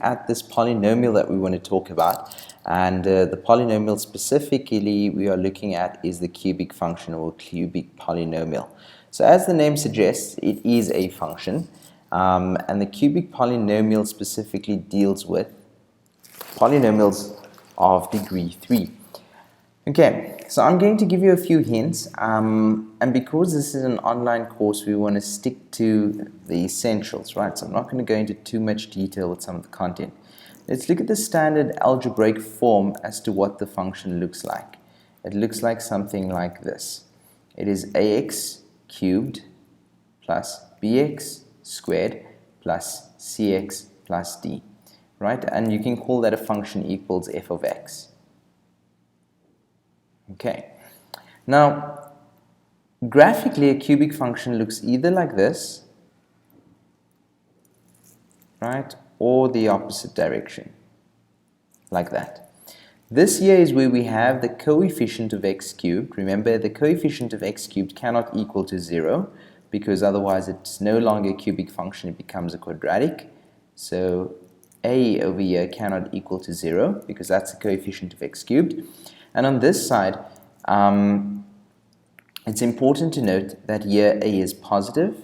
at this polynomial that we want to talk about, and the polynomial specifically we are looking at is the cubic function or cubic polynomial. So as the name suggests, it is a function, and the cubic polynomial specifically deals with polynomials of degree 3. Okay, so I'm going to give you a few hints, and because this is an online course, we want to stick to the essentials, right? So I'm not going to go into too much detail with some of the content. Let's look at the standard algebraic form as to what the function looks like. It looks like something like this. It is ax cubed plus bx squared plus cx plus d, right? And you can call that a function equals f of x. Okay, now graphically a cubic function looks either like this, right, or the opposite direction, like that. This here is where we have the coefficient of x cubed. Remember, the coefficient of x cubed cannot equal to 0 because otherwise it's no longer a cubic function, it becomes a quadratic. So a over here cannot equal to 0 because that's the coefficient of x cubed. And on this side, it's important to note that here a is positive,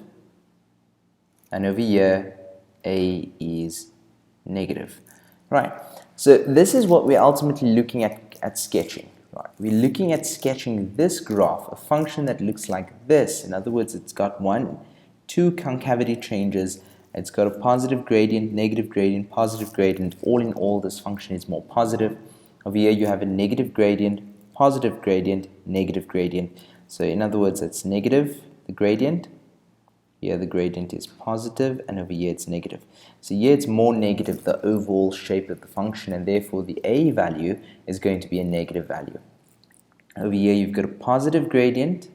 and over here a is negative. Right, so this is what we're ultimately looking at sketching. Right, we're looking at sketching this graph, a function that looks like this. In other words, it's got two concavity changes. It's got a positive gradient, negative gradient, positive gradient. All in all, this function is more positive. Over here you have a negative gradient, positive gradient, negative gradient. So in other words, it's negative, the gradient. Here the gradient is positive, and over here it's negative. So here it's more negative, the overall shape of the function, and therefore the a value is going to be a negative value. Over here you've got a positive gradient.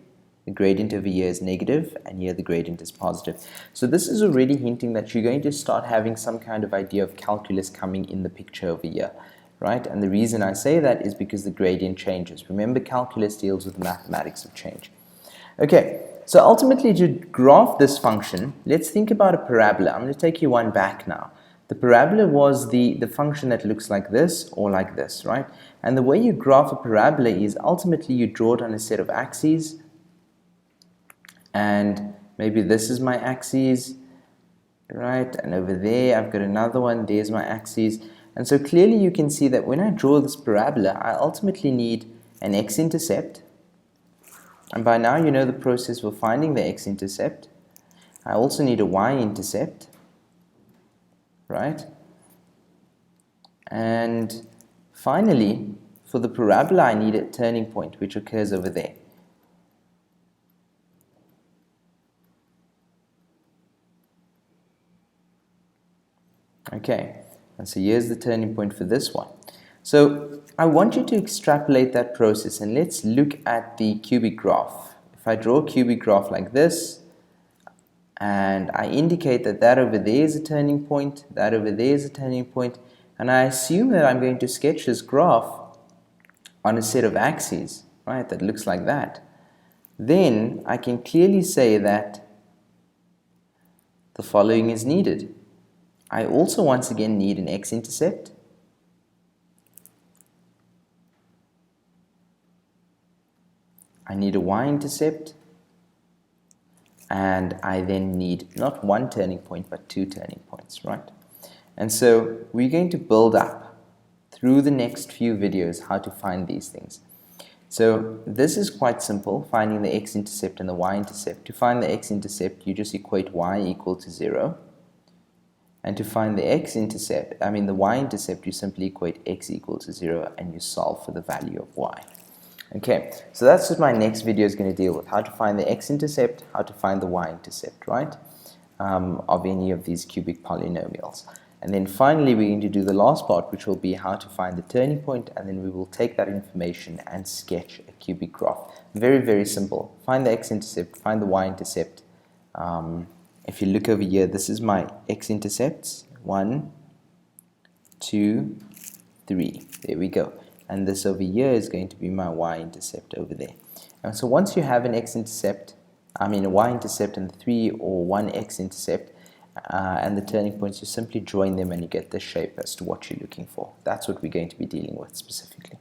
The gradient over here is negative, and here the gradient is positive. So this is already hinting that you're going to start having some kind of idea of calculus coming in the picture over here. Right? And the reason I say that is because the gradient changes. Remember, calculus deals with mathematics of change. Okay, so ultimately to graph this function, let's think about a parabola. I'm going to take you one back now. The parabola was the function that looks like this or like this, right? And the way you graph a parabola is ultimately you draw it on a set of axes, and maybe this is my axis, right? And over there I've got another one, there's my axis. And so clearly you can see that when I draw this parabola, I ultimately need an x-intercept. And by now you know the process for finding the x-intercept. I also need a y-intercept, right? And finally, for the parabola, I need a turning point, which occurs over there. Okay. And so here's the turning point for this one. So I want you to extrapolate that process, and let's look at the cubic graph. If I draw a cubic graph like this, and I indicate that that over there is a turning point, that over there is a turning point, and I assume that I'm going to sketch this graph on a set of axes, right, that looks like that, then I can clearly say that the following is needed. I also once again need an x-intercept. I need a y-intercept. And I then need not one turning point, but two turning points, right? And so we're going to build up through the next few videos how to find these things. So this is quite simple, finding the x-intercept and the y-intercept. To find the x-intercept, you just equate y equal to 0. And to find the the y-intercept, you simply equate x equal to 0 and you solve for the value of y. Okay, so that's what my next video is going to deal with, how to find the x-intercept, how to find the y-intercept, right, of any of these cubic polynomials. And then finally we're going to do the last part, which will be how to find the turning point, and then we will take that information and sketch a cubic graph. Very, very simple. Find the x-intercept, find the y-intercept. If you look over here, this is my x-intercepts, 1, 2, 3, there we go. And this over here is going to be my y-intercept over there. And so once you have an x-intercept, a y-intercept and 3 or 1 x-intercept, and the turning points, you simply join them and you get the shape as to what you're looking for. That's what we're going to be dealing with specifically.